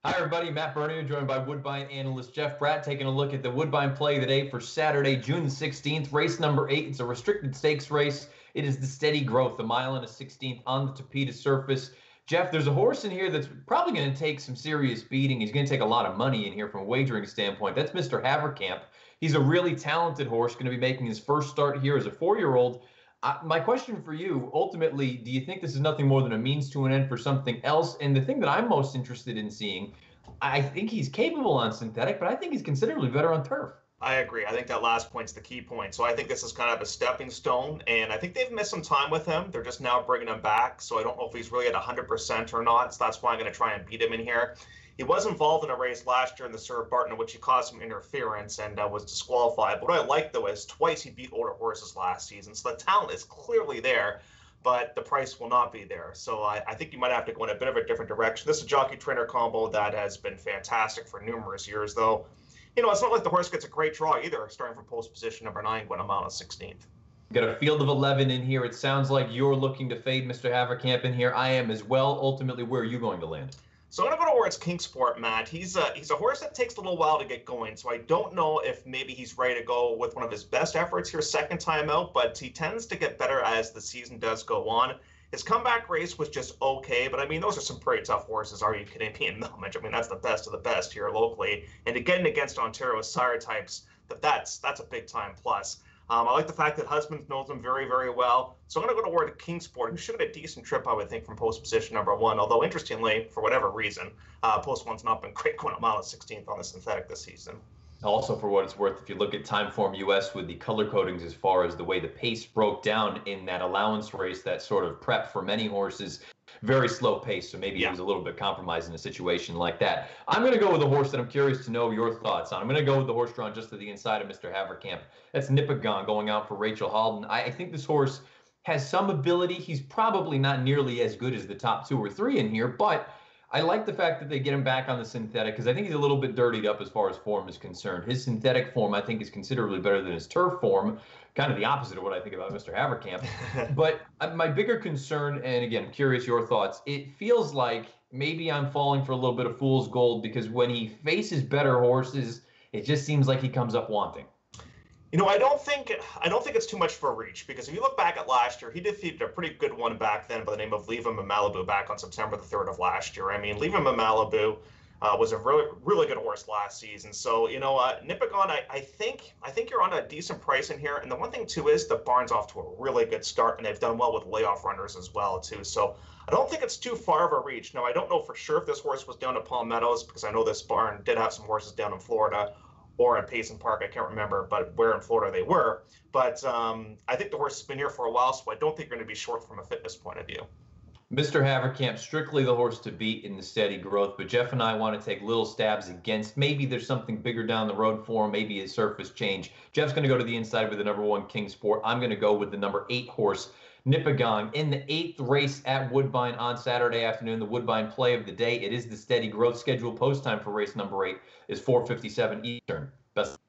Hi, everybody. Matt Bernier, joined by Woodbine analyst Jeff Bratt, taking a look at the Woodbine play of the day for Saturday, June 16th. Race number 8. It's a restricted stakes race. It is the Steady Growth, a mile and a 16th on the Tapeta surface. Jeff, there's a horse in here that's probably going to take some serious beating. He's going to take a lot of money in here from a wagering standpoint. That's Mr. Havercamp. He's a really talented horse, going to be making his first start here as a 4-year-old. My question for you, ultimately, do you think this is nothing more than a means to an end for something else? And the thing that I'm most interested in seeing, I think he's capable on synthetic, but I think he's considerably better on turf. I agree. I think that last point's the key point. So I think this is kind of a stepping stone, and I think they've missed some time with him. They're just now bringing him back, so I don't know if he's really at 100% or not. So that's why I'm going to try and beat him in here. He was involved in a race last year in the Sir Barton, in which he caused some interference and was disqualified. But what I like, though, is twice he beat older horses last season, so the talent is clearly there, but the price will not be there. So I think you might have to go in a bit of a different direction. This is a jockey-trainer combo that has been fantastic for numerous years, though. You know, it's not like the horse gets a great draw either, starting from post position number 9, going a mile and 16th. Got a field of 11 in here. It sounds like you're looking to fade Mr. Havercamp in here. I am as well. Ultimately, where are you going to land? So I'm going to go towards Kingsport, Matt. He's a horse that takes a little while to get going, so I don't know if maybe he's ready to go with one of his best efforts here second time out, but he tends to get better as the season does go on. His comeback race was just okay, but I mean, those are some pretty tough horses. Are you kidding me? In Milledge, I mean, that's the best of the best here locally. And to get in against Ontario sire types, that's a big time plus. I like the fact that Husbands knows him very, very well. So I'm going to go toward Kingsport, who should get a decent trip, I would think, from post position number 1. Although, interestingly, for whatever reason, post 1's not been great going a mile and 16th on the synthetic this season. Also, for what it's worth, if you look at Timeform US with the color codings as far as the way the pace broke down in that allowance race, that sort of prep for many horses, very slow pace. So maybe he was a little bit compromised in a situation like that. I'm going to go with a horse that I'm curious to know your thoughts on. I'm going to go with the horse drawn just to the inside of Mr. Havercamp. That's Nipigon going out for Rachel Halden. I think this horse has some ability. He's probably not nearly as good as the top 2 or 3 in here, but I like the fact that they get him back on the synthetic because I think he's a little bit dirtied up as far as form is concerned. His synthetic form, I think, is considerably better than his turf form, kind of the opposite of what I think about Mr. Havercamp. But my bigger concern, and again, I'm curious your thoughts, it feels like maybe I'm falling for a little bit of fool's gold because when he faces better horses, it just seems like he comes up wanting. You know, I don't think it's too much for a reach, because if you look back at last year, he defeated a pretty good one back then by the name of Leave Him in Malibu back on September the 3rd of last year. I mean, Leave Him in Malibu was a really good horse last season. So, you know, Nipigon, I think you're on a decent price in here. And the one thing, too, is the barn's off to a really good start, and they've done well with layoff runners as well, too. So I don't think it's too far of a reach. Now, I don't know for sure if this horse was down at Palm Meadows, because I know this barn did have some horses down in Florida or at Payson Park, I can't remember, but where in Florida they were. But I think the horse has been here for a while, so I don't think you're going to be short from a fitness point of view. Mr. Havercamp, strictly the horse to beat in the Steady Growth, but Jeff and I want to take little stabs against. Maybe there's something bigger down the road for him, maybe his surface change. Jeff's going to go to the inside with the number 1 Kingsport. I'm going to go with the number 8 horse, Nipigon, in the 8th race at Woodbine on Saturday afternoon, the Woodbine play of the day. It is the Steady Growth. Scheduled post time for race number 8 is 4:57 Eastern. Best